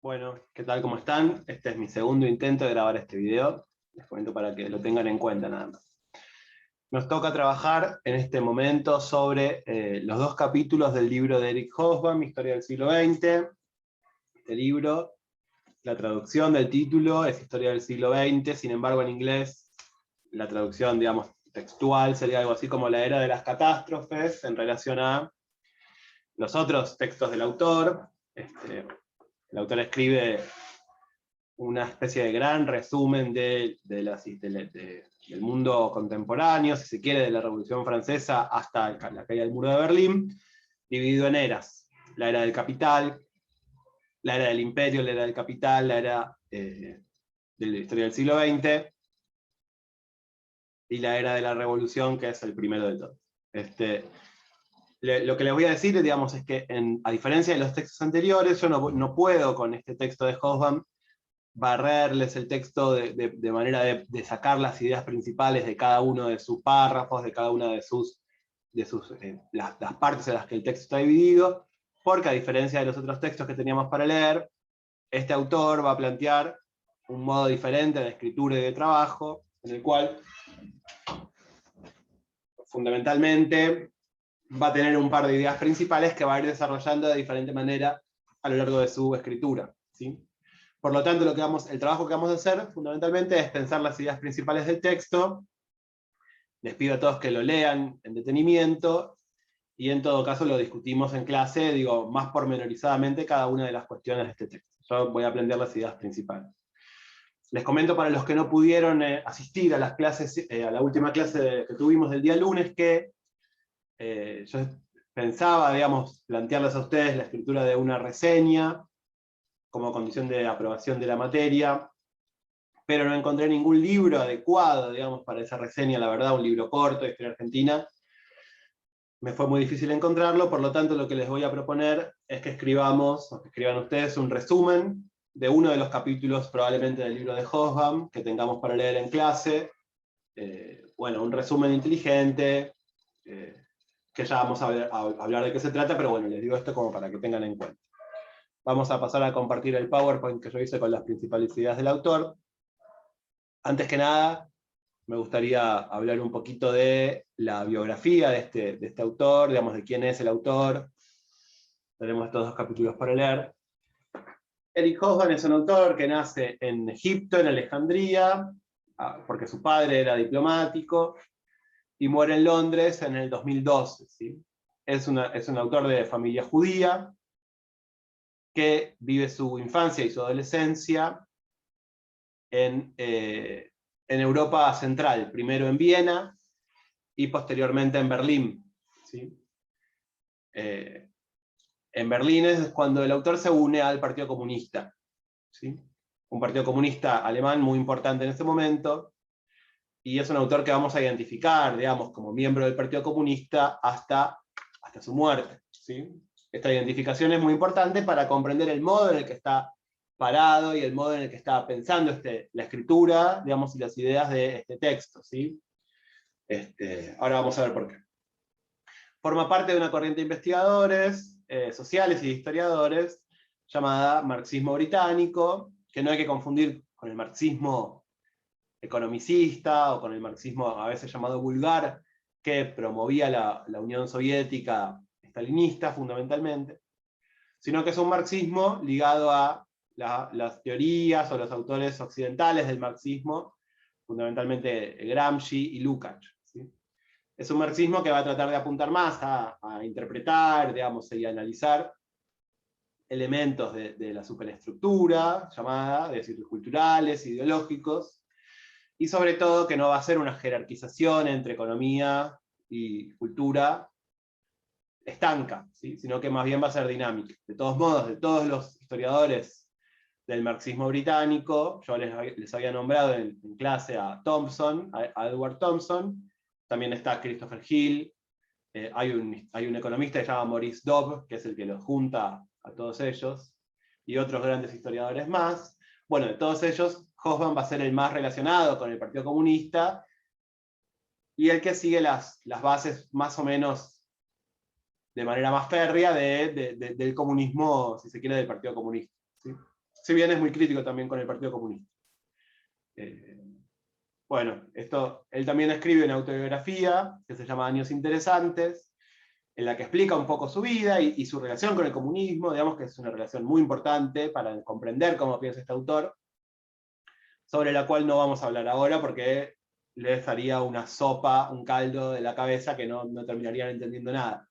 Bueno, ¿qué tal? ¿Cómo están? Este es mi segundo intento de grabar este video. Les comento para que lo tengan en cuenta nada más. Nos toca trabajar en este momento sobre los dos capítulos del libro de Eric Hobsbawm, Historia del siglo XX. Este libro, la traducción del título es Historia del siglo XX, sin embargo en inglés la traducción, digamos, textual sería algo así como la era de las catástrofes en relación a los otros textos del autor. El autor escribe una especie de gran resumen del mundo contemporáneo, si se quiere, de la Revolución Francesa hasta la caída del muro de Berlín, dividido en eras. La era del capital, la era del imperio, la era del capital, la era de la historia del siglo XX, y la era de la revolución, que es el primero de todos. Lo que les voy a decir, digamos, es que a diferencia de los textos anteriores, yo no puedo con este texto de Hobsbawm barrerles el texto de manera de sacar las ideas principales de cada uno de sus párrafos, de cada una de las partes en las que el texto está dividido, porque a diferencia de los otros textos que teníamos para leer, este autor va a plantear un modo diferente de escritura y de trabajo, en el cual fundamentalmente va a tener un par de ideas principales que va a ir desarrollando de diferente manera a lo largo de su escritura, ¿sí? Por lo tanto, el trabajo que vamos a hacer fundamentalmente es pensar las ideas principales del texto. Les pido a todos que lo lean en detenimiento, y en todo caso lo discutimos en clase, digo, más pormenorizadamente cada una de las cuestiones de este texto. Yo voy a plantear las ideas principales. Les comento para los que no pudieron asistir a las clases, a la última clase que tuvimos del día lunes, que yo pensaba, digamos, plantearles a ustedes la escritura de una reseña como condición de aprobación de la materia, pero no encontré ningún libro adecuado, digamos, para esa reseña, la verdad, un libro corto de historia argentina. Me fue muy difícil encontrarlo, por lo tanto lo que les voy a proponer es que escriban ustedes un resumen de uno de los capítulos probablemente del libro de Hobsbawm, que tengamos para leer en clase. Bueno, un resumen inteligente, que ya vamos a hablar de qué se trata, pero bueno, les digo esto como para que tengan en cuenta. Vamos a pasar a compartir el PowerPoint que yo hice con las principales ideas del autor. Antes que nada, me gustaría hablar un poquito de la biografía de este autor, digamos, de quién es el autor. Tenemos estos dos capítulos para leer. Eric Hobsbawm es un autor que nace en Egipto, en Alejandría, porque su padre era diplomático, y muere en Londres en el 2012. ¿Sí? Es un autor de familia judía, que vive su infancia y su adolescencia en Europa Central, primero en Viena y posteriormente en Berlín. ¿Sí? En Berlín es cuando el autor se une al Partido Comunista. ¿Sí? Un partido comunista alemán muy importante en ese momento, y es un autor que vamos a identificar, digamos, como miembro del Partido Comunista hasta su muerte. ¿Sí? Esta identificación es muy importante para comprender el modo en el que está parado y el modo en el que está pensando la escritura, digamos, y las ideas de este texto. ¿Sí? Ahora vamos a ver por qué. Forma parte de una corriente de investigadores sociales y de historiadores llamada marxismo británico, que no hay que confundir con el marxismo economicista o con el marxismo a veces llamado vulgar, que promovía la Unión Soviética stalinista fundamentalmente, sino que es un marxismo ligado a las teorías o los autores occidentales del marxismo, fundamentalmente Gramsci y Lukács. ¿Sí? Es un marxismo que va a tratar de apuntar más a interpretar, digamos, y analizar elementos de la superestructura, llamada, de ciclos culturales, ideológicos, y sobre todo que no va a ser una jerarquización entre economía y cultura estanca, ¿sí? Sino que más bien va a ser dinámica. De todos modos, de todos los historiadores del marxismo británico, yo les había nombrado en clase a Thompson, a Edward Thompson, también está Christopher Hill, hay un economista que se llama Maurice Dobb, que es el que los junta a todos ellos, y otros grandes historiadores más. Bueno, de todos ellos, Hobsbawm va a ser el más relacionado con el Partido Comunista, y el que sigue las bases más o menos de manera más férrea del comunismo, si se quiere, del Partido Comunista. ¿Sí? si bien es muy crítico también con el Partido Comunista. Bueno, él también escribe una autobiografía que se llama Años Interesantes, en la que explica un poco su vida y su relación con el comunismo, digamos que es una relación muy importante para comprender cómo piensa este autor, sobre la cual no vamos a hablar ahora porque les haría una sopa, un caldo de la cabeza que no terminarían entendiendo nada.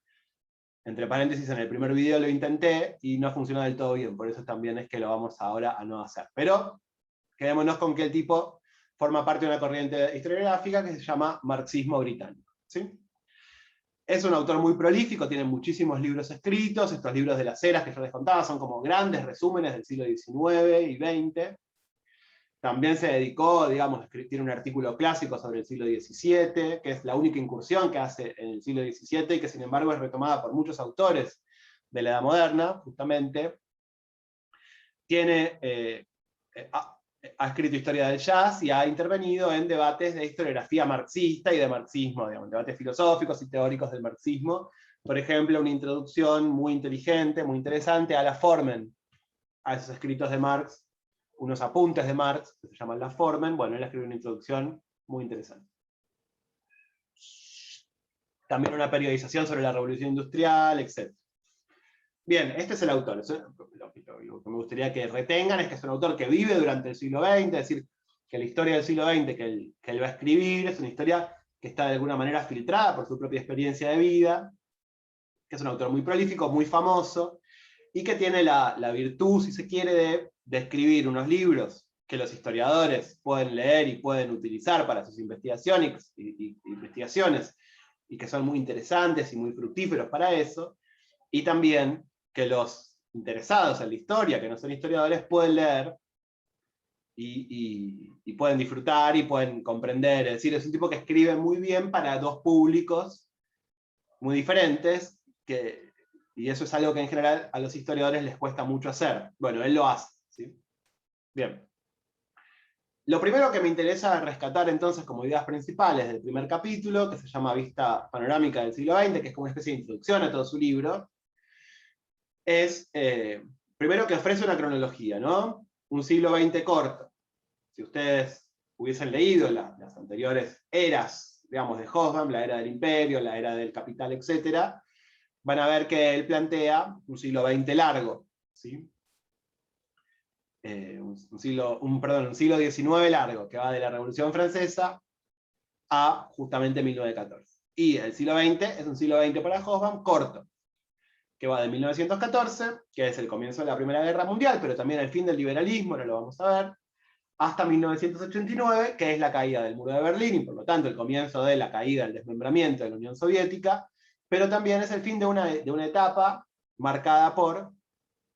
Entre paréntesis, en el primer video lo intenté y no funcionó del todo bien, por eso también es que lo vamos ahora a no hacer. Pero quedémonos con que el tipo forma parte de una corriente historiográfica que se llama marxismo británico. ¿Sí? Es un autor muy prolífico, tiene muchísimos libros escritos, estos libros de las eras que yo les contaba son como grandes resúmenes del siglo XIX y XX. También se dedicó, digamos, tiene un artículo clásico sobre el siglo XVII, que es la única incursión que hace en el siglo XVII y que sin embargo es retomada por muchos autores de la Edad Moderna, justamente. Ha escrito historia del jazz y ha intervenido en debates de historiografía marxista y de marxismo, digamos, debates filosóficos y teóricos del marxismo. Por ejemplo, una introducción muy inteligente, muy interesante a la Formen, a esos escritos de Marx, unos apuntes de Marx, que se llaman la Formen. Bueno, él escribió una introducción muy interesante. También una periodización sobre la Revolución Industrial, etc. Bien, este es el autor. Lo que me gustaría que retengan es que es un autor que vive durante el siglo XX, es decir, que la historia del siglo XX que él va a escribir es una historia que está de alguna manera filtrada por su propia experiencia de vida, que es un autor muy prolífico, muy famoso, y que tiene la virtud, si se quiere, de escribir unos libros que los historiadores pueden leer y pueden utilizar para sus investigaciones y que son muy interesantes y muy fructíferos para eso, y también que los interesados en la historia, que no son historiadores, pueden leer y pueden disfrutar y pueden comprender. Es decir, es un tipo que escribe muy bien para dos públicos muy diferentes, y eso es algo que en general a los historiadores les cuesta mucho hacer. Bueno, él lo hace. ¿Sí? Bien. Lo primero que me interesa rescatar entonces como ideas principales del primer capítulo, que se llama Vista Panorámica del siglo XX, que es como una especie de introducción a todo su libro, es, primero, que ofrece una cronología, ¿no? Un siglo XX corto. Si ustedes hubiesen leído las anteriores eras, digamos, de Hobsbawm, la era del imperio, la era del capital, etc., van a ver que él plantea un siglo XX largo, ¿sí? Un siglo XIX largo, que va de la Revolución Francesa a justamente 1914. Y el siglo XX es un siglo XX para Hobsbawm corto, que va de 1914, que es el comienzo de la Primera Guerra Mundial, pero también el fin del liberalismo, ahora lo vamos a ver, hasta 1989, que es la caída del muro de Berlín, y por lo tanto el comienzo de la caída, el desmembramiento de la Unión Soviética, pero también es el fin de una etapa marcada por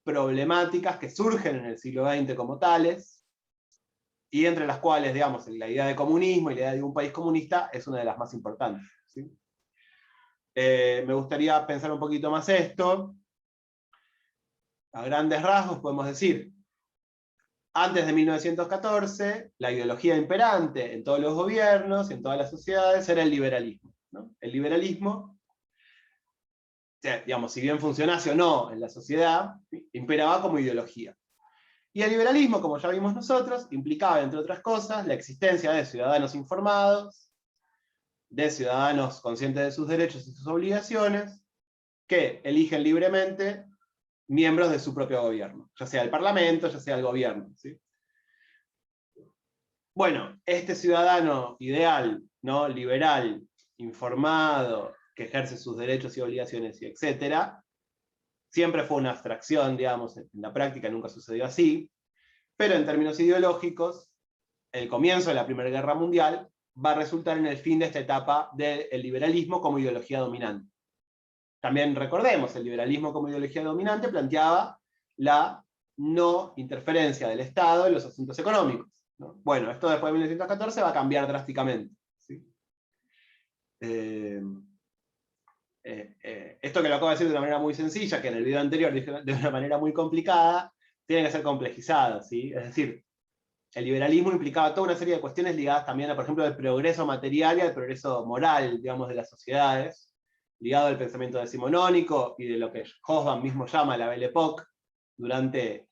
problemáticas que surgen en el siglo XX como tales, y entre las cuales, digamos, la idea de comunismo y la idea de un país comunista es una de las más importantes. ¿Sí? Me gustaría pensar un poquito más esto. A grandes rasgos podemos decir, antes de 1914, la ideología imperante en todos los gobiernos, en todas las sociedades, era el liberalismo, ¿no? El liberalismo, digamos, si bien funcionase o no en la sociedad, imperaba como ideología. Y el liberalismo, como ya vimos nosotros, implicaba, entre otras cosas, la existencia de ciudadanos informados, de ciudadanos conscientes de sus derechos y sus obligaciones, que eligen libremente miembros de su propio gobierno, ya sea el parlamento, ya sea el gobierno. ¿Sí? Bueno, este ciudadano ideal, ¿no? Liberal, informado, que ejerce sus derechos y obligaciones, y etcétera, siempre fue una abstracción, digamos, en la práctica nunca sucedió así, pero en términos ideológicos, el comienzo de la Primera Guerra Mundial va a resultar en el fin de esta etapa del liberalismo como ideología dominante. También recordemos, el liberalismo como ideología dominante planteaba la no interferencia del Estado en los asuntos económicos, ¿no? Bueno, esto después de 1914 va a cambiar drásticamente. ¿Sí? Esto que lo acabo de decir de una manera muy sencilla, que en el video anterior dije de una manera muy complicada, tiene que ser complejizado. ¿Sí? Es decir, el liberalismo implicaba toda una serie de cuestiones ligadas también a, por ejemplo, al progreso material y al progreso moral, digamos, de las sociedades, ligado al pensamiento decimonónico y de lo que Hobsbawm mismo llama la Belle Époque, durante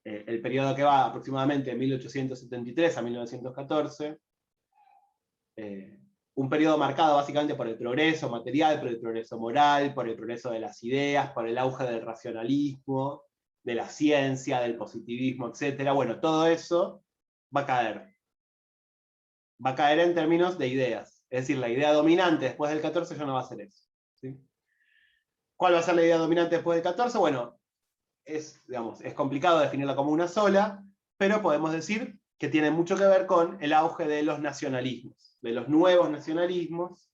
el periodo que va aproximadamente de 1873 a 1914, un periodo marcado básicamente por el progreso material, por el progreso moral, por el progreso de las ideas, por el auge del racionalismo, de la ciencia, del positivismo, etc. Bueno, todo eso va a caer. Va a caer en términos de ideas. Es decir, la idea dominante después del 14 ya no va a ser eso. ¿Sí? ¿Cuál va a ser la idea dominante después del 14? Bueno, digamos, es complicado definirla como una sola, pero podemos decir que tiene mucho que ver con el auge de los nacionalismos, de los nuevos nacionalismos,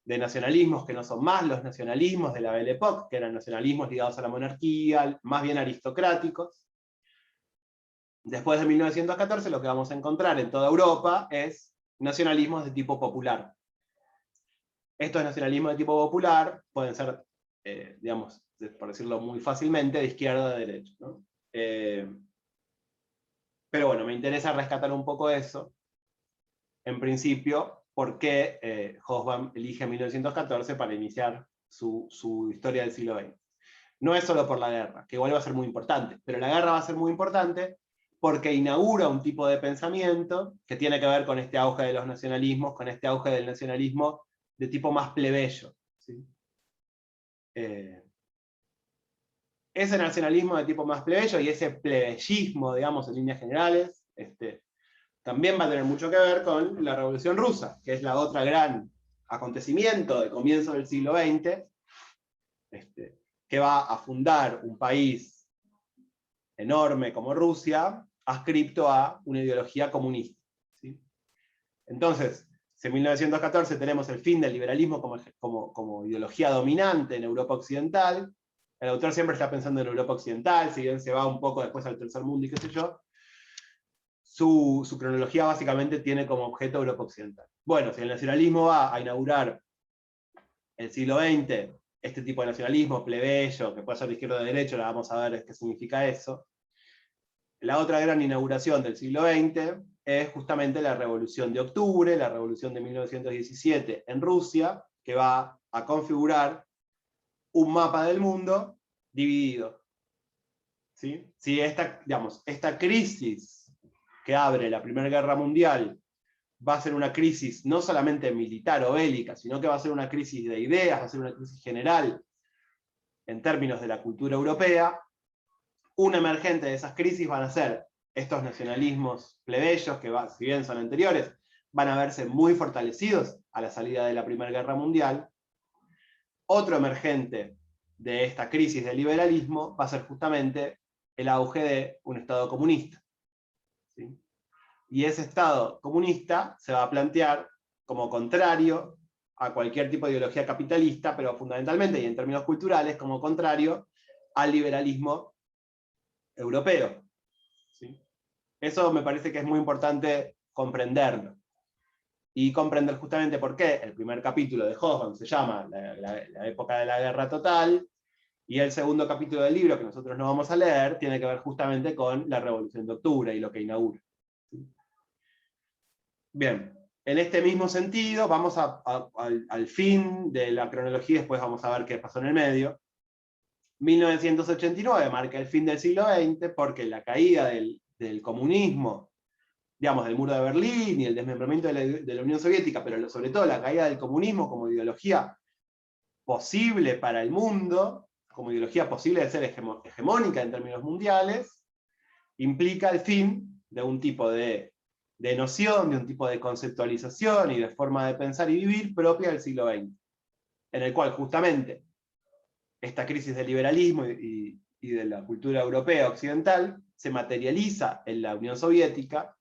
de nacionalismos que no son más los nacionalismos de la Belle Époque, que eran nacionalismos ligados a la monarquía, más bien aristocráticos. Después de 1914 lo que vamos a encontrar en toda Europa es nacionalismos de tipo popular. Estos nacionalismos de tipo popular pueden ser, digamos, por decirlo muy fácilmente, de izquierda o de derecha, ¿no? Pero bueno, me interesa rescatar un poco eso. En principio, por qué Hobsbawm elige 1914 para iniciar su historia del siglo XX. No es solo por la guerra, que igual va a ser muy importante, pero la guerra va a ser muy importante porque inaugura un tipo de pensamiento que tiene que ver con este auge de los nacionalismos, con este auge del nacionalismo de tipo más plebeyo. ¿Sí? Ese nacionalismo de tipo más plebeyo y ese plebeyismo, digamos, en líneas generales, también va a tener mucho que ver con la Revolución Rusa, que es la otra gran acontecimiento de comienzo del siglo XX, que va a fundar un país enorme como Rusia, adscripto a una ideología comunista. ¿Sí? Entonces, si en 1914 tenemos el fin del liberalismo como ideología dominante en Europa Occidental, el autor siempre está pensando en Europa Occidental, si bien se va un poco después al tercer mundo y qué sé yo, su cronología básicamente tiene como objeto Europa Occidental. Bueno, si el nacionalismo va a inaugurar el siglo XX, este tipo de nacionalismo plebeyo, que puede ser de izquierda o de derecha, ahora vamos a ver qué significa eso. La otra gran inauguración del siglo XX es justamente la Revolución de Octubre, la Revolución de 1917 en Rusia, que va a configurar un mapa del mundo dividido. ¿Sí? Si esta crisis que abre la Primera Guerra Mundial va a ser una crisis no solamente militar o bélica, sino que va a ser una crisis de ideas, va a ser una crisis general en términos de la cultura europea, un emergente de esas crisis van a ser estos nacionalismos plebeyos, que si bien son anteriores, van a verse muy fortalecidos a la salida de la Primera Guerra Mundial. Otro emergente de esta crisis del liberalismo va a ser justamente el auge de un Estado comunista. ¿Sí? Y ese Estado comunista se va a plantear como contrario a cualquier tipo de ideología capitalista, pero fundamentalmente, y en términos culturales, como contrario al liberalismo europeo. ¿Sí? Eso me parece que es muy importante comprenderlo. Y comprender justamente por qué el primer capítulo de Hobsbawm se llama la época de la guerra total, y el segundo capítulo del libro, que nosotros no vamos a leer, tiene que ver justamente con la Revolución de Octubre y lo que inaugura. Bien, en este mismo sentido, vamos al fin de la cronología, y después vamos a ver qué pasó en el medio. 1989 marca el fin del siglo XX porque la caída del comunismo, digamos, del muro de Berlín y el desmembramiento de la Unión Soviética, pero sobre todo la caída del comunismo como ideología posible para el mundo, como ideología posible de ser hegemónica en términos mundiales, implica el fin de un tipo de noción, de un tipo de conceptualización y de forma de pensar y vivir propia del siglo XX, en el cual justamente esta crisis del liberalismo y de la cultura europea occidental se materializa en la Unión Soviética,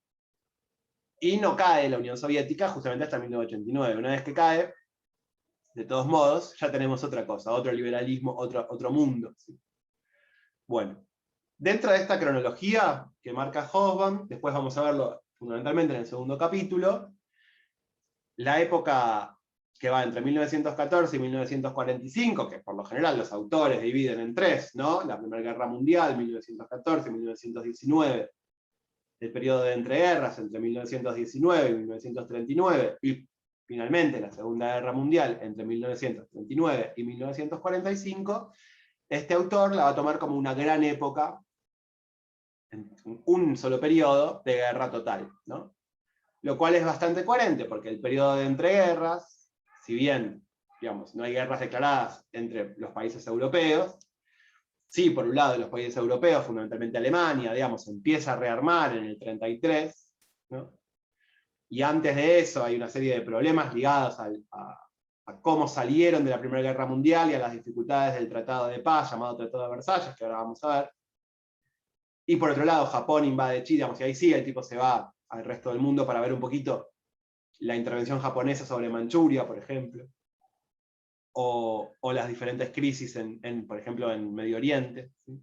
y no cae la Unión Soviética justamente hasta 1989. Una vez que cae, de todos modos, ya tenemos otra cosa, otro liberalismo, otro mundo. ¿Sí? Bueno, dentro de esta cronología que marca Hobsbawm, después vamos a verlo fundamentalmente en el segundo capítulo, la época que va entre 1914 y 1945, que por lo general los autores dividen en tres, ¿no? La Primera Guerra Mundial, 1914, 1919, el periodo de entreguerras entre 1919 y 1939, y finalmente la Segunda Guerra Mundial entre 1939 y 1945, este autor la va a tomar como una gran época en un solo periodo de guerra total, ¿no? Lo cual es bastante coherente, porque el periodo de entreguerras, si bien, digamos, no hay guerras declaradas entre los países europeos, sí, por un lado, los países europeos, fundamentalmente Alemania, digamos, empieza a rearmar en el 33, ¿no? Y antes de eso hay una serie de problemas ligados a cómo salieron de la Primera Guerra Mundial y a las dificultades del Tratado de Paz, llamado Tratado de Versalles, que ahora vamos a ver. Y por otro lado, Japón invade Chile, digamos, y ahí sí el tipo se va al resto del mundo para ver un poquito la intervención japonesa sobre Manchuria, por ejemplo, o las diferentes crisis, por ejemplo, en Medio Oriente, ¿sí?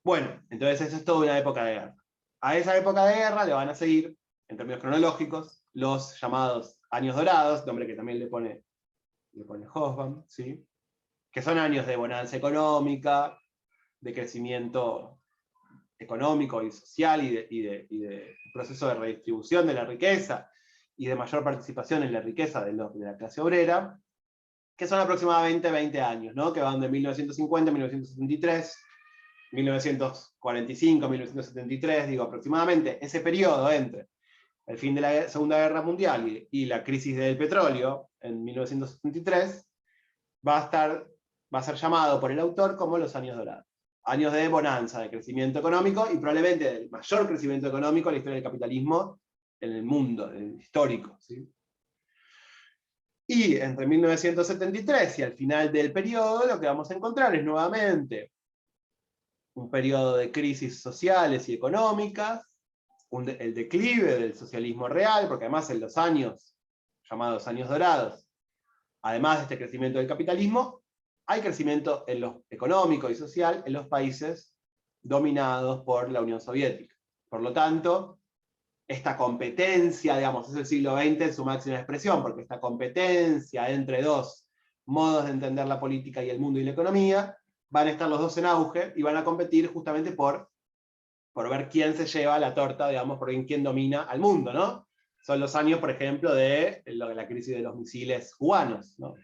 Bueno, entonces eso es toda una época de guerra. A esa época de guerra le van a seguir, en términos cronológicos, los llamados años dorados, nombre que también le pone Hobsbawm, ¿sí? Que son años de bonanza económica, de crecimiento económico y social y de proceso de redistribución de la riqueza y de mayor participación en la riqueza de la clase obrera, que son aproximadamente 20 años, ¿no? Que van de 1950 a 1973, 1945 a 1973, digo, aproximadamente ese periodo entre el fin de la Segunda Guerra Mundial y la crisis del petróleo en 1973, va a ser llamado por el autor como los años dorados. Años de bonanza, de crecimiento económico, y probablemente del mayor crecimiento económico en la historia del capitalismo en el mundo, en el histórico, ¿sí? Y entre 1973 y al final del periodo, lo que vamos a encontrar es nuevamente un periodo de crisis sociales y económicas, el declive del socialismo real, porque además en los años, llamados años dorados, además de este crecimiento del capitalismo, hay crecimiento en lo económico y social en los países dominados por la Unión Soviética. Por lo tanto, esta competencia, digamos, es el siglo XX en su máxima expresión, porque esta competencia entre dos modos de entender la política y el mundo y la economía, van a estar los dos en auge y van a competir justamente por ver quién se lleva la torta, digamos, por quién domina al mundo, ¿no? Son los años, por ejemplo, de la crisis de los misiles cubanos, ¿no?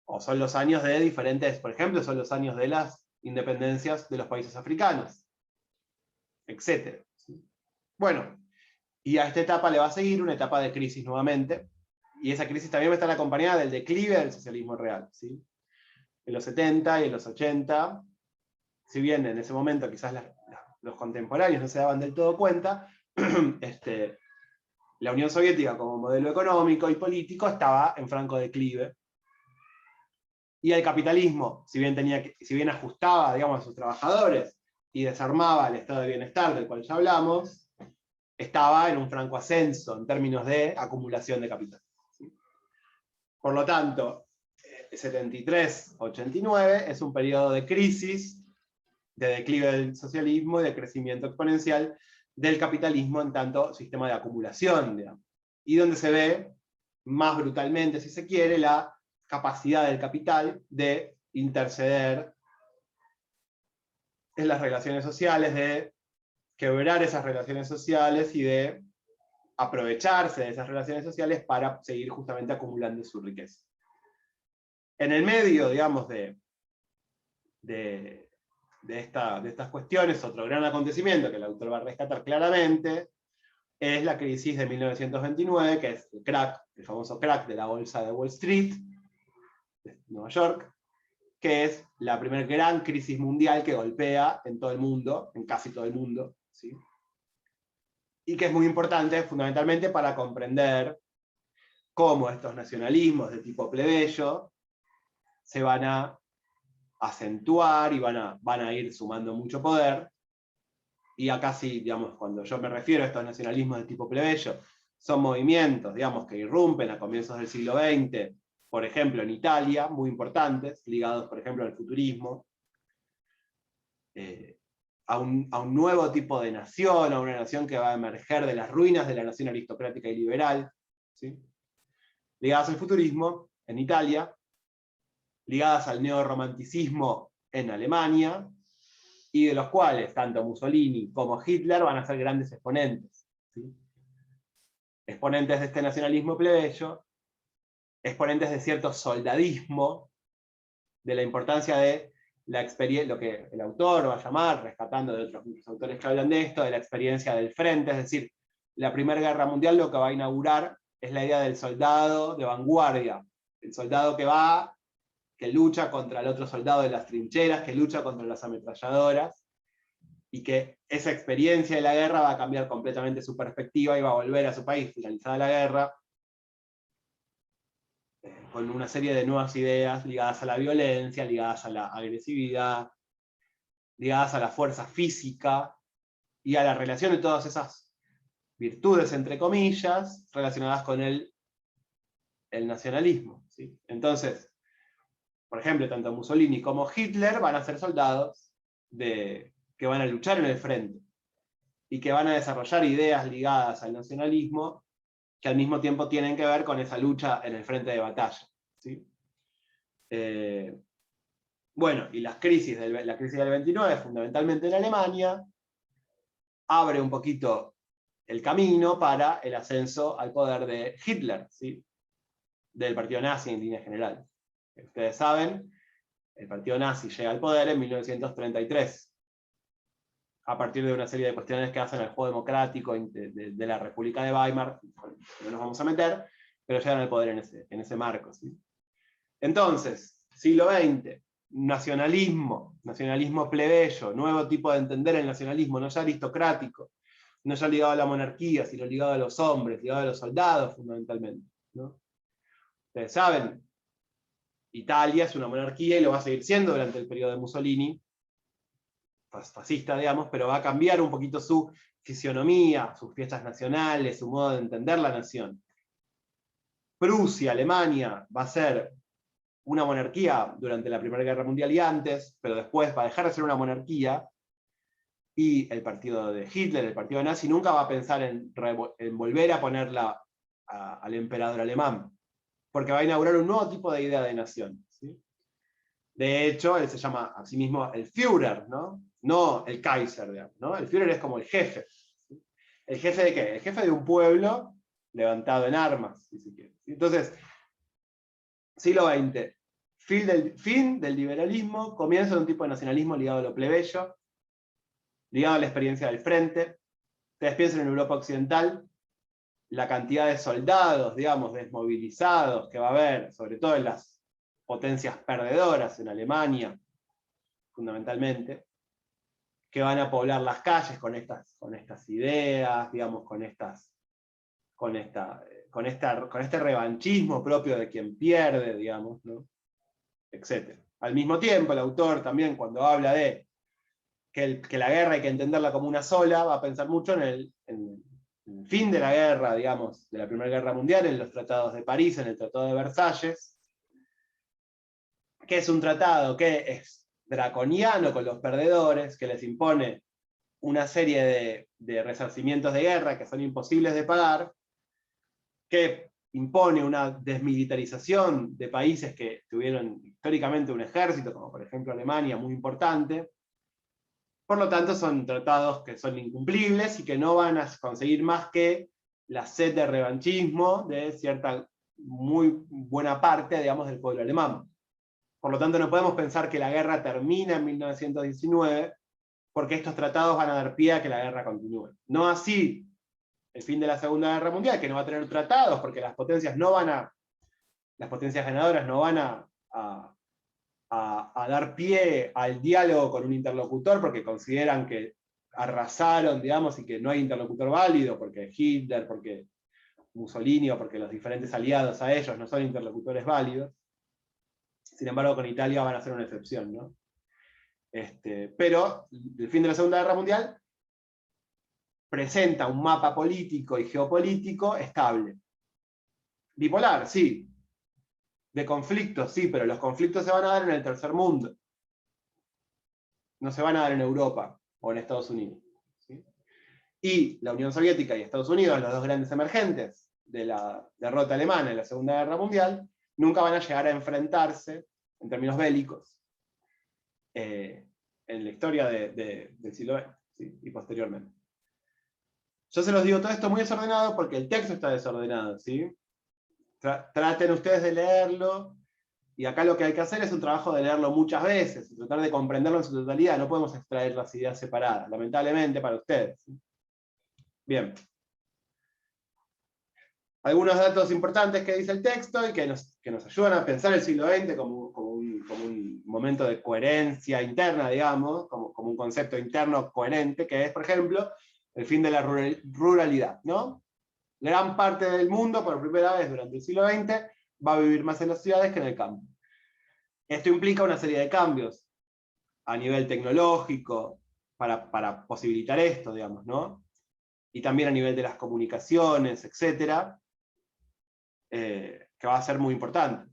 O son los años de diferentes, por ejemplo, son los años de las independencias de los países africanos, etc. Bueno, y a esta etapa le va a seguir una etapa de crisis nuevamente, y esa crisis también va a estar acompañada del declive del socialismo real, ¿sí? En los 70 y en los 80, si bien en ese momento quizás los contemporáneos no se daban del todo cuenta, la Unión Soviética como modelo económico y político estaba en franco declive, y el capitalismo, si bien ajustaba, digamos, a sus trabajadores y desarmaba el estado de bienestar del cual ya hablamos, estaba en un franco ascenso en términos de acumulación de capital. Por lo tanto, 73-89 es un periodo de crisis, de declive del socialismo y de crecimiento exponencial del capitalismo en tanto sistema de acumulación, digamos, y donde se ve más brutalmente, si se quiere, la capacidad del capital de interceder en las relaciones sociales, de quebrar esas relaciones sociales y de aprovecharse de esas relaciones sociales para seguir justamente acumulando su riqueza. En el medio, digamos, de estas cuestiones, otro gran acontecimiento que el autor va a rescatar claramente es la crisis de 1929, que es el famoso crack de la bolsa de Wall Street, de Nueva York, que es la primera gran crisis mundial que golpea en todo el mundo, en casi todo el mundo, ¿sí? Y que es muy importante fundamentalmente para comprender cómo estos nacionalismos de tipo plebeyo se van a acentuar y van a ir sumando mucho poder. Y acá sí, digamos, cuando yo me refiero a estos nacionalismos de tipo plebeyo, son movimientos, digamos, que irrumpen a comienzos del siglo XX, por ejemplo, en Italia, muy importantes, ligados, por ejemplo, al futurismo, a un nuevo tipo de nación, a una nación que va a emerger de las ruinas de la nación aristocrática y liberal, ¿sí? Ligadas al futurismo en Italia, ligadas al neorromanticismo en Alemania, y de los cuales tanto Mussolini como Hitler van a ser grandes exponentes, ¿sí? Exponentes de este nacionalismo plebeyo, exponentes de cierto soldadismo, de la importancia de lo que el autor va a llamar, rescatando de otros muchos autores que hablan de esto, de la experiencia del frente, es decir, la Primera Guerra Mundial lo que va a inaugurar es la idea del soldado de vanguardia, el soldado que lucha contra el otro soldado de las trincheras, que lucha contra las ametralladoras, y que esa experiencia de la guerra va a cambiar completamente su perspectiva y va a volver a su país, finalizada la guerra, con una serie de nuevas ideas ligadas a la violencia, ligadas a la agresividad, ligadas a la fuerza física, y a la relación de todas esas virtudes, entre comillas, relacionadas con el nacionalismo. ¿Sí? Entonces, por ejemplo, tanto Mussolini como Hitler van a ser soldados que van a luchar en el frente, y que van a desarrollar ideas ligadas al nacionalismo, que al mismo tiempo tienen que ver con esa lucha en el frente de batalla. ¿Sí? Bueno, y la crisis del 29, fundamentalmente en Alemania, abre un poquito el camino para el ascenso al poder de Hitler, ¿sí? Del partido nazi en líneas generales. Ustedes saben, el partido nazi llega al poder en 1933, a partir de una serie de cuestiones que hacen al juego democrático de la República de Weimar, no nos vamos a meter, pero llegan al poder en ese marco. ¿Sí? Entonces, siglo XX, nacionalismo plebeyo, nuevo tipo de entender el nacionalismo, no ya aristocrático, no ya ligado a la monarquía, sino ligado a los hombres, ligado a los soldados fundamentalmente. ¿No? Ustedes saben, Italia es una monarquía y lo va a seguir siendo durante el periodo de Mussolini, fascista, digamos, pero va a cambiar un poquito su fisionomía, sus fiestas nacionales, su modo de entender la nación. Prusia, Alemania, va a ser una monarquía durante la Primera Guerra Mundial y antes, pero después va a dejar de ser una monarquía, y el partido de Hitler, el partido nazi, nunca va a pensar en volver a ponerla al emperador alemán, porque va a inaugurar un nuevo tipo de idea de nación. ¿Sí? De hecho, él se llama a sí mismo el Führer, no el Kaiser, digamos, ¿no? El Führer es como el jefe. ¿Sí? ¿El jefe de qué? El jefe de un pueblo levantado en armas, si se quiere. Entonces, siglo XX, fin del liberalismo, comienzo de un tipo de nacionalismo ligado a lo plebeyo, ligado a la experiencia del frente. Ustedes piensan en Europa Occidental, la cantidad de soldados, digamos, desmovilizados que va a haber, sobre todo en las potencias perdedoras, en Alemania, fundamentalmente, que van a poblar las calles con estas ideas, digamos, con este revanchismo propio de quien pierde, digamos, ¿no? Etc. Al mismo tiempo, el autor también, cuando habla de que la guerra hay que entenderla como una sola, va a pensar mucho en el fin de la guerra, digamos, de la Primera Guerra Mundial, en los tratados de París, en el Tratado de Versalles, que es un tratado que es draconiano con los perdedores, que les impone una serie de resarcimientos de guerra que son imposibles de pagar, que impone una desmilitarización de países que tuvieron históricamente un ejército, como por ejemplo Alemania, muy importante. Por lo tanto, son tratados que son incumplibles y que no van a conseguir más que la sed de revanchismo de cierta muy buena parte, digamos, del pueblo alemán. Por lo tanto, no podemos pensar que la guerra termina en 1919, porque estos tratados van a dar pie a que la guerra continúe. No así el fin de la Segunda Guerra Mundial, que no va a tener tratados, porque las potencias ganadoras no van a dar pie al diálogo con un interlocutor, porque consideran que arrasaron, digamos, y que no hay interlocutor válido, porque Hitler, porque Mussolini, o porque los diferentes aliados a ellos no son interlocutores válidos. Sin embargo, con Italia van a ser una excepción, ¿no? Pero el fin de la Segunda Guerra Mundial presenta un mapa político y geopolítico estable. Bipolar, sí. De conflictos, sí, pero los conflictos se van a dar en el tercer mundo. No se van a dar en Europa o en Estados Unidos. ¿Sí? Y la Unión Soviética y Estados Unidos, los dos grandes emergentes de la derrota alemana en la Segunda Guerra Mundial, nunca van a llegar a enfrentarse, en términos bélicos, en la historia del siglo XX, ¿sí? Y posteriormente. Yo se los digo todo esto muy desordenado porque el texto está desordenado, ¿sí? Traten ustedes de leerlo Y acá lo que hay que hacer es un trabajo de leerlo muchas veces, y tratar de comprenderlo en su totalidad. No podemos extraer las ideas separadas, lamentablemente para ustedes. Bien. Algunos datos importantes que dice el texto y que nos ayudan a pensar el siglo XX como un momento de coherencia interna, digamos, como un concepto interno coherente, que es, por ejemplo, el fin de la ruralidad, ¿no? Gran parte del mundo, por primera vez durante el siglo XX, va a vivir más en las ciudades que en el campo. Esto implica una serie de cambios a nivel tecnológico para posibilitar esto, digamos, ¿no? Y también a nivel de las comunicaciones, etcétera, que va a ser muy importante.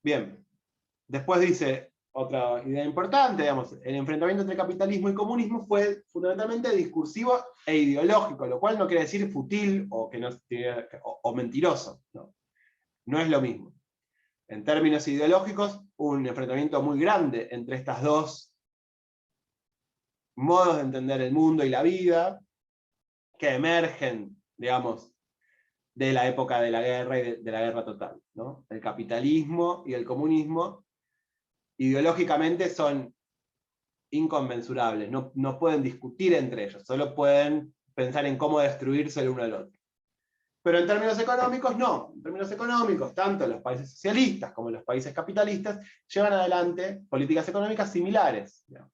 Bien, después dice otra idea importante, digamos, el enfrentamiento entre capitalismo y comunismo fue fundamentalmente discursivo e ideológico, lo cual no quiere decir fútil o, o mentiroso, ¿no? No es lo mismo. En términos ideológicos, un enfrentamiento muy grande entre estas dos modos de entender el mundo y la vida, que emergen, digamos, de la época de la guerra y de la guerra total, ¿no? El capitalismo y el comunismo ideológicamente son inconmensurables, no pueden discutir entre ellos, solo pueden pensar en cómo destruirse el uno al otro. Pero en términos económicos, no. En términos económicos, tanto los países socialistas como los países capitalistas llevan adelante políticas económicas similares, ¿no?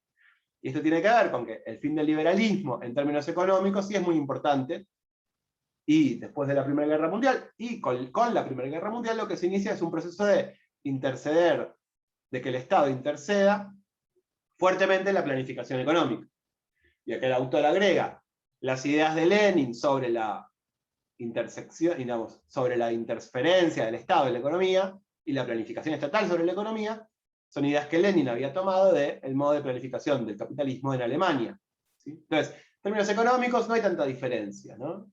Y esto tiene que ver con que el fin del liberalismo en términos económicos sí es muy importante, y después de la Primera Guerra Mundial, y con la Primera Guerra Mundial, lo que se inicia es un proceso de interceder, de que el Estado interceda fuertemente en la planificación económica. Y acá el autor agrega las ideas de Lenin sobre la intersección, digamos, sobre la interferencia del Estado en la economía, y la planificación estatal sobre la economía, son ideas que Lenin había tomado del modo de planificación del capitalismo en Alemania, ¿sí? Entonces, en términos económicos no hay tanta diferencia, ¿no?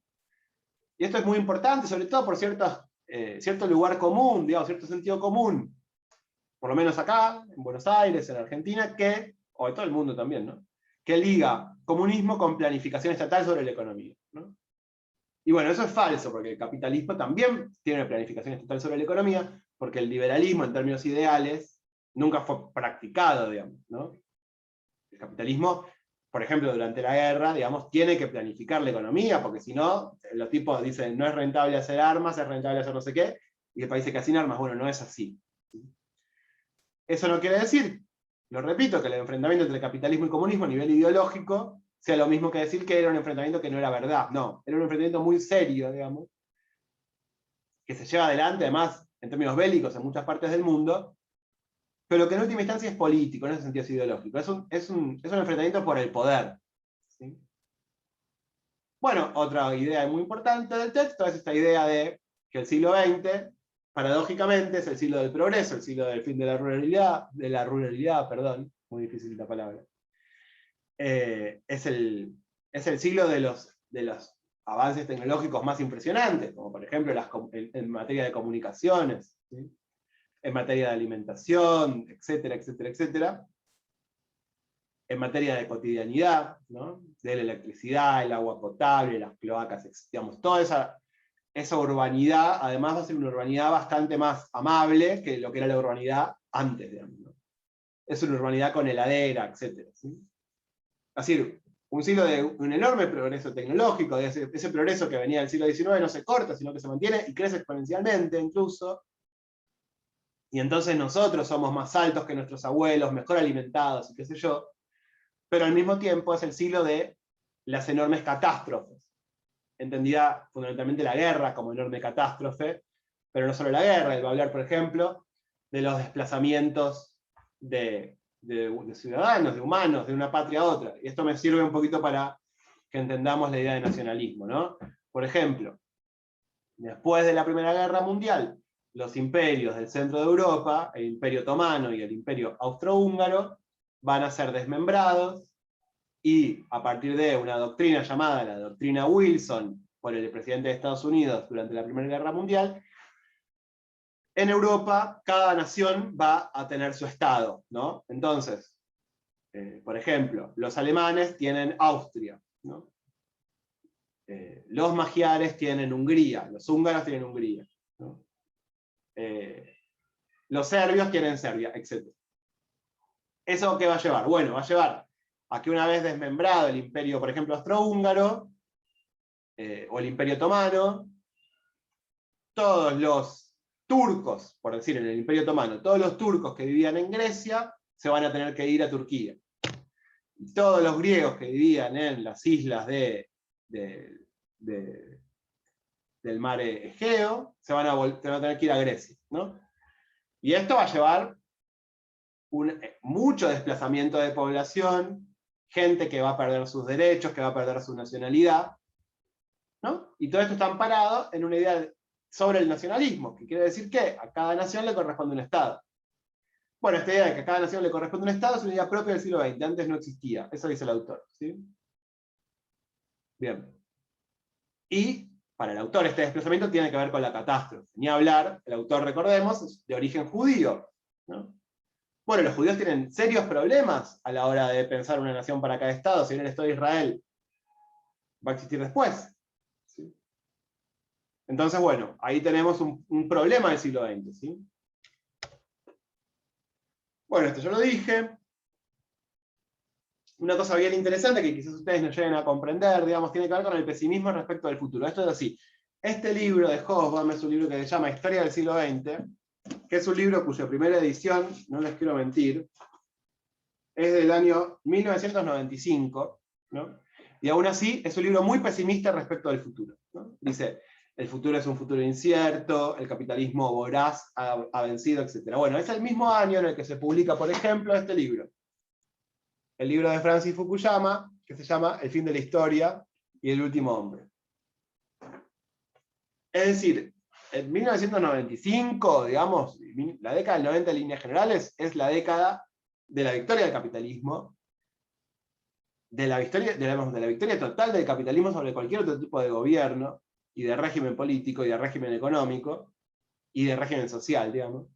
Y esto es muy importante, sobre todo por cierto lugar común, digamos, cierto sentido común, por lo menos acá, en Buenos Aires, en Argentina, o en todo el mundo también, ¿no? Que liga comunismo con planificación estatal sobre la economía, ¿no? Y bueno, eso es falso, porque el capitalismo también tiene una planificación estatal sobre la economía, porque el liberalismo, en términos ideales, nunca fue practicado, digamos, ¿no? El capitalismo, por ejemplo, durante la guerra, digamos, tiene que planificar la economía, porque si no, los tipos dicen, no es rentable hacer armas, es rentable hacer no sé qué, y el país se queda sin armas. Bueno, no es así. Eso no quiere decir, lo repito, que el enfrentamiento entre capitalismo y comunismo a nivel ideológico sea lo mismo que decir que era un enfrentamiento que no era verdad. No, era un enfrentamiento muy serio, digamos, que se lleva adelante, además, en términos bélicos en muchas partes del mundo, pero que en última instancia es político, no es en sentido ideológico. Es un enfrentamiento por el poder, ¿sí? Bueno, otra idea muy importante del texto es esta idea de que el siglo XX, paradójicamente, es el siglo del progreso, el siglo del fin de la ruralidad, perdón, muy difícil la palabra. Es el siglo de los avances tecnológicos más impresionantes, como por ejemplo en materia de comunicaciones, ¿sí? En materia de alimentación, etcétera, etcétera, etcétera. En materia de cotidianidad, ¿no? De la electricidad, el agua potable, las cloacas, digamos, toda esa urbanidad, además va a ser una urbanidad bastante más amable que lo que era la urbanidad antes, digamos, ¿no? Es una urbanidad con heladera, etcétera, ¿sí? Así, un siglo de un enorme progreso tecnológico, ese progreso que venía del siglo XIX no se corta, sino que se mantiene y crece exponencialmente incluso. Y entonces nosotros somos más altos que nuestros abuelos, mejor alimentados y qué sé yo, pero al mismo tiempo es el siglo de las enormes catástrofes, entendida fundamentalmente la guerra como enorme catástrofe, pero no solo la guerra. Él va a hablar, por ejemplo, de los desplazamientos de ciudadanos, de humanos, de una patria a otra. Y esto me sirve un poquito para que entendamos la idea de nacionalismo, ¿no? Por ejemplo, después de la Primera Guerra Mundial, los imperios del centro de Europa, el Imperio Otomano y el Imperio Austrohúngaro, van a ser desmembrados, y a partir de una doctrina llamada la doctrina Wilson, por el presidente de Estados Unidos durante la Primera Guerra Mundial, en Europa cada nación va a tener su estado, ¿no? Entonces, por ejemplo, los alemanes tienen Austria, ¿no? Los magiares tienen Hungría, los húngaros tienen Hungría, ¿no? los serbios quieren Serbia, etc. ¿Eso qué va a llevar? Bueno, va a llevar a que una vez desmembrado el imperio, por ejemplo, austrohúngaro, o el imperio otomano, todos los turcos, por decir, en el imperio otomano, todos los turcos que vivían en Grecia se van a tener que ir a Turquía. Y todos los griegos que vivían en las islas del mar Egeo se van a tener que ir a Grecia, ¿no? Y esto va a llevar mucho desplazamiento de población, gente que va a perder sus derechos, que va a perder su nacionalidad, ¿no? Y todo esto está amparado en una idea sobre el nacionalismo, que quiere decir que a cada nación le corresponde un Estado. Bueno, esta idea de que a cada nación le corresponde un Estado es una idea propia del siglo XX, antes no existía, eso dice el autor, ¿sí? Bien. Y para el autor este desplazamiento tiene que ver con la catástrofe. Ni hablar, el autor, recordemos, es de origen judío, ¿no? Bueno, los judíos tienen serios problemas a la hora de pensar una nación para cada Estado, si bien el Estado de Israel va a existir después, ¿sí? Entonces, bueno, ahí tenemos un problema del siglo XX, ¿sí? Bueno, esto yo lo dije. Una cosa bien interesante que quizás ustedes no lleguen a comprender, digamos, tiene que ver con el pesimismo respecto del futuro. Esto es así. Este libro de Hobsbawm es un libro que se llama Historia del siglo XX, que es un libro cuya primera edición, no les quiero mentir, es del año 1995, ¿no? Y aún así es un libro muy pesimista respecto del futuro, ¿no? Dice, el futuro es un futuro incierto, el capitalismo voraz ha vencido, etc. Bueno, es el mismo año en el que se publica, por ejemplo, este libro. El libro de Francis Fukuyama, que se llama El fin de la historia y el último hombre. Es decir, en 1995, digamos, la década del 90 en líneas generales, es la década de la victoria del capitalismo, de la victoria total del capitalismo sobre cualquier otro tipo de gobierno, y de régimen político, y de régimen económico, y de régimen social, digamos.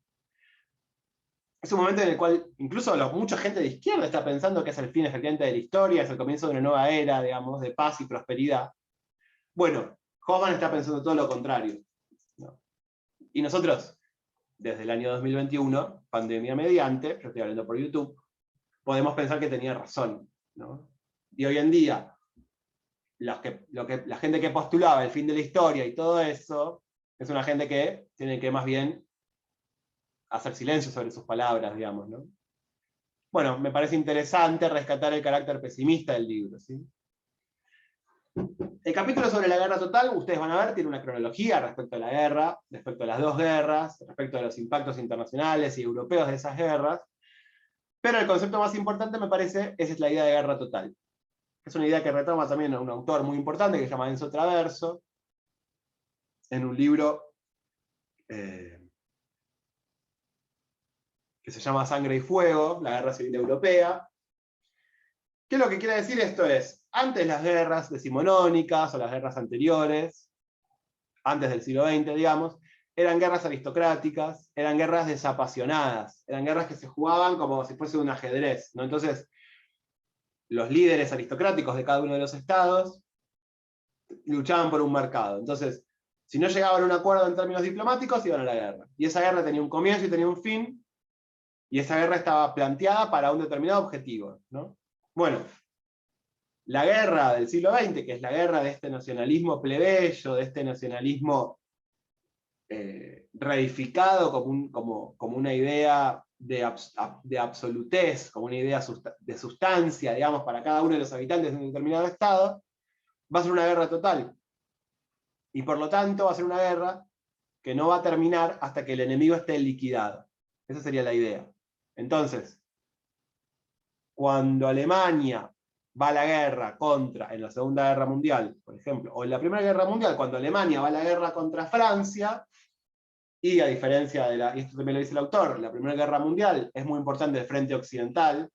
Es un momento en el cual incluso mucha gente de izquierda está pensando que es el fin efectivamente de la historia, es el comienzo de una nueva era, digamos, de paz y prosperidad. Bueno, Hobsbawm está pensando todo lo contrario, ¿no? Y nosotros, desde el año 2021, pandemia mediante, yo estoy hablando por YouTube, podemos pensar que tenía razón, ¿no? Y hoy en día, la gente que postulaba el fin de la historia y todo eso, es una gente que tiene que más bien hacer silencio sobre sus palabras, digamos, ¿no? Bueno, me parece interesante rescatar el carácter pesimista del libro, ¿sí? El capítulo sobre la guerra total, ustedes van a ver, tiene una cronología respecto a la guerra, respecto a las dos guerras, respecto a los impactos internacionales y europeos de esas guerras, pero el concepto más importante, me parece, es la idea de guerra total. Es una idea que retoma también a un autor muy importante que se llama Enzo Traverso, en un libro que se llama Sangre y Fuego, la Guerra Civil Europea. ¿Qué es lo que quiere decir esto? Es, antes las guerras decimonónicas, o las guerras anteriores, antes del siglo XX, digamos, eran guerras aristocráticas, eran guerras desapasionadas, eran guerras que se jugaban como si fuese un ajedrez, ¿no? Entonces, los líderes aristocráticos de cada uno de los estados luchaban por un mercado. Entonces, si no llegaban a un acuerdo en términos diplomáticos, iban a la guerra. Y esa guerra tenía un comienzo y tenía un fin, y esa guerra estaba planteada para un determinado objetivo, ¿no? Bueno, la guerra del siglo XX, que es la guerra de este nacionalismo plebeyo, de este nacionalismo reificado como una idea de absolutez, como una idea de sustancia, digamos, para cada uno de los habitantes de un determinado estado, va a ser una guerra total. Y por lo tanto va a ser una guerra que no va a terminar hasta que el enemigo esté liquidado. Esa sería la idea. Entonces, cuando Alemania va a la guerra en la Segunda Guerra Mundial, por ejemplo, o en la Primera Guerra Mundial, cuando Alemania va a la guerra contra Francia, y a diferencia y esto también lo dice el autor, la Primera Guerra Mundial es muy importante el frente occidental,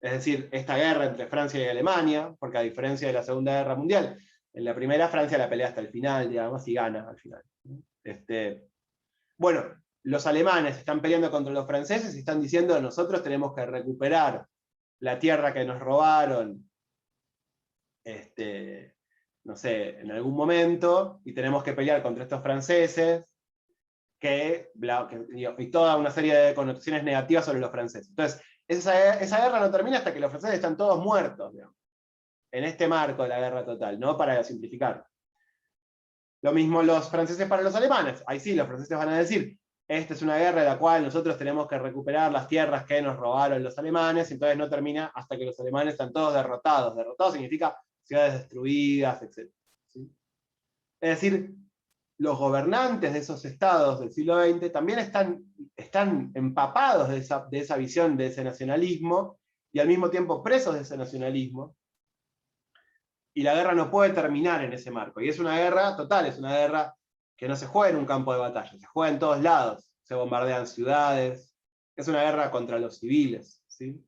es decir, esta guerra entre Francia y Alemania, porque a diferencia de la Segunda Guerra Mundial, en la primera Francia la pelea hasta el final, digamos, y gana al final. Bueno, los alemanes están peleando contra los franceses y están diciendo nosotros tenemos que recuperar la tierra que nos robaron, no sé, en algún momento, y tenemos que pelear contra estos franceses, y toda una serie de connotaciones negativas sobre los franceses. Entonces, esa guerra no termina hasta que los franceses están todos muertos, digamos, en este marco de la guerra total, ¿no? Para simplificar. Lo mismo los franceses para los alemanes. Ahí sí, los franceses van a decir, esta es una guerra en la cual nosotros tenemos que recuperar las tierras que nos robaron los alemanes, entonces no termina hasta que los alemanes están todos derrotados. Derrotados significa ciudades destruidas, etc. ¿Sí? Es decir, los gobernantes de esos estados del siglo XX también están empapados de esa visión, de ese nacionalismo, y al mismo tiempo presos de ese nacionalismo, y la guerra no puede terminar en ese marco. Y es una guerra total, es una guerra que no se juega en un campo de batalla, se juega en todos lados, se bombardean ciudades, es una guerra contra los civiles, ¿sí?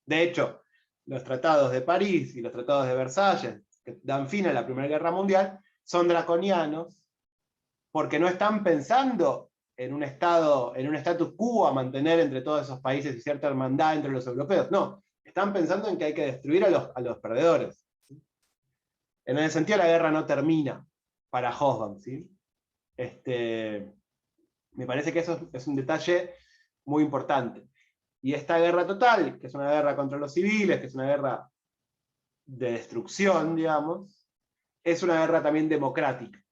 De hecho, los tratados de París y los tratados de Versalles, que dan fin a la Primera Guerra Mundial, son draconianos, porque no están pensando en un status quo a mantener entre todos esos países y cierta hermandad entre los europeos, no, están pensando en que hay que destruir a los perdedores. En ese sentido, la guerra no termina para Hobsbawm, ¿sí? Me parece que eso es un detalle muy importante. Y esta guerra total, que es una guerra contra los civiles, que es una guerra de destrucción, digamos, es una guerra también democrática.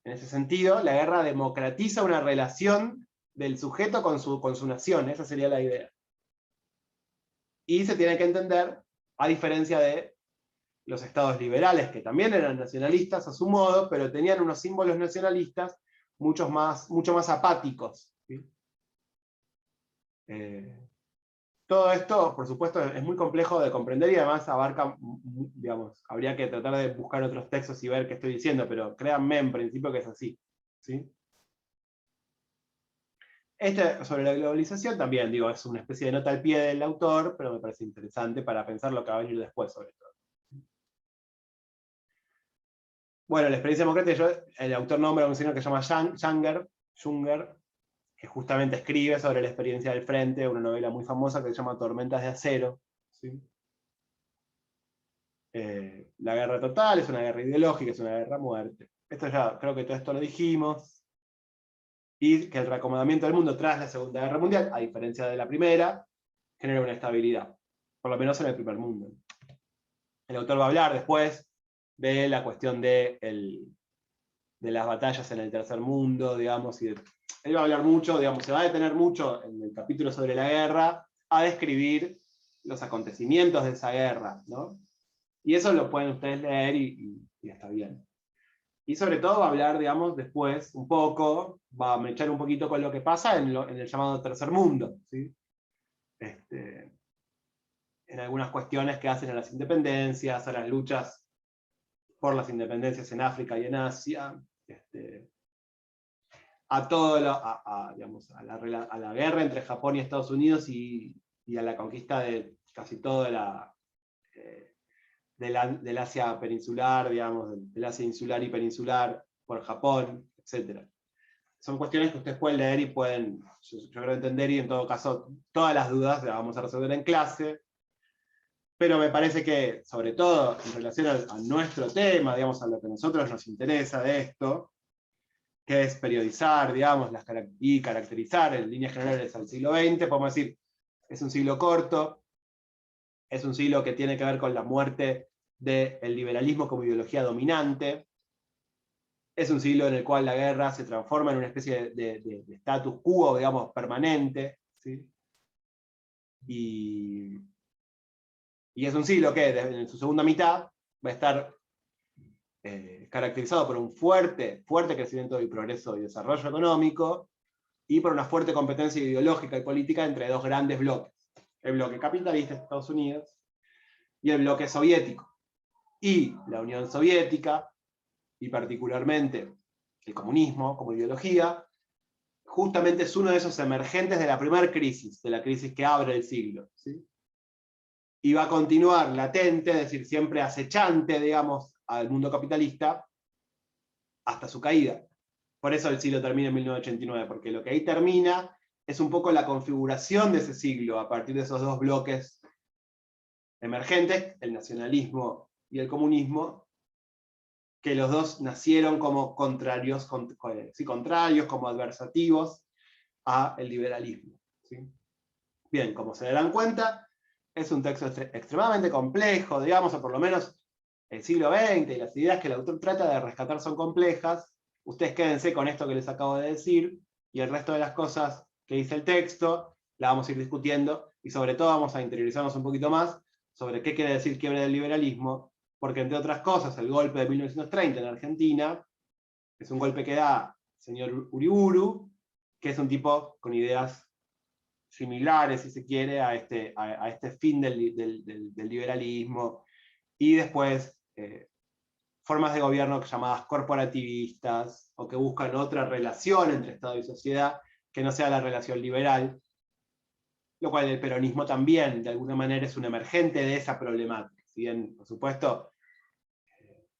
En ese sentido, la guerra democratiza una relación del sujeto con su nación, esa sería la idea. Y se tiene que entender, a diferencia de los estados liberales, que también eran nacionalistas a su modo, pero tenían unos símbolos nacionalistas mucho más apáticos, ¿sí? Todo esto, por supuesto, es muy complejo de comprender y además abarca, digamos, habría que tratar de buscar otros textos y ver qué estoy diciendo, pero créanme en principio que es así, ¿sí? Sobre la globalización también, digo, es una especie de nota al pie del autor, pero me parece interesante para pensar lo que va a venir después, sobre todo. Bueno, la experiencia democrática, el autor nombra a un señor que se llama Junger, que justamente escribe sobre la experiencia del frente, una novela muy famosa que se llama Tormentas de Acero. ¿Sí? La guerra total es una guerra ideológica, es una guerra a muerte. Esto ya, creo que todo esto lo dijimos. Y que el reacomodamiento del mundo tras la Segunda Guerra Mundial, a diferencia de la primera, genera una estabilidad, por lo menos en el primer mundo. El autor va a hablar después de la cuestión de las batallas en el tercer mundo, digamos, y él va a hablar mucho, digamos, se va a detener mucho en el capítulo sobre la guerra a describir los acontecimientos de esa guerra, ¿no? Y eso lo pueden ustedes leer y está bien. Y sobre todo va a hablar, digamos, después, un poco, va a mechar un poquito con lo que pasa en el llamado tercer mundo, ¿sí? En algunas cuestiones que hacen a las independencias, a las luchas por las independencias en África y en Asia, digamos, a la guerra entre Japón y Estados Unidos y a la conquista de casi toda del Asia peninsular, digamos, del Asia insular y peninsular por Japón, etc. Son cuestiones que ustedes pueden leer y pueden, yo creo, entender, y en todo caso, todas las dudas las vamos a resolver en clase. Pero me parece que, sobre todo, en relación a nuestro tema, digamos, a lo que a nosotros nos interesa de esto, que es periodizar, digamos, y caracterizar en líneas generales al siglo XX, podemos decir, es un siglo corto, es un siglo que tiene que ver con la muerte del liberalismo como ideología dominante, es un siglo en el cual la guerra se transforma en una especie de status quo, digamos, permanente, ¿sí? Y es un siglo que en su segunda mitad va a estar caracterizado por un fuerte crecimiento y progreso y desarrollo económico, y por una fuerte competencia ideológica y política entre dos grandes bloques. El bloque capitalista de Estados Unidos y el bloque soviético. Y la Unión Soviética, y particularmente el comunismo como ideología, justamente es uno de esos emergentes de la primera crisis, de la crisis que abre el siglo, ¿sí? Y va a continuar latente, es decir, siempre acechante, digamos, al mundo capitalista, hasta su caída. Por eso el siglo termina en 1989, porque lo que ahí termina es un poco la configuración de ese siglo, a partir de esos dos bloques emergentes, el nacionalismo y el comunismo, que los dos nacieron como contrarios, contrarios, como adversativos al liberalismo. ¿Sí? Bien, como se darán cuenta, es un texto extremadamente complejo, digamos, o por lo menos el siglo XX, y las ideas que el autor trata de rescatar son complejas. Ustedes quédense con esto que les acabo de decir, y el resto de las cosas que dice el texto, la vamos a ir discutiendo, y sobre todo vamos a interiorizarnos un poquito más sobre qué quiere decir quiebre del liberalismo, porque entre otras cosas, el golpe de 1930 en Argentina es un golpe que da el señor Uriburu, que es un tipo con ideas similares, si se quiere, a este fin del liberalismo, y después formas de gobierno llamadas corporativistas, o que buscan otra relación entre Estado y sociedad, que no sea la relación liberal, lo cual el peronismo también, de alguna manera, es un emergente de esa problemática. Si bien, por supuesto,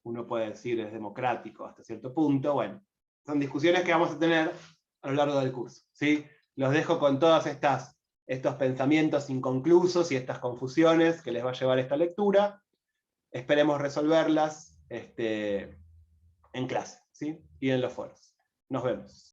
uno puede decir es democrático hasta cierto punto, bueno, son discusiones que vamos a tener a lo largo del curso. ¿Sí? Los dejo con todos estos pensamientos inconclusos y estas confusiones que les va a llevar esta lectura. Esperemos resolverlas en clase, ¿sí? Y en los foros. Nos vemos.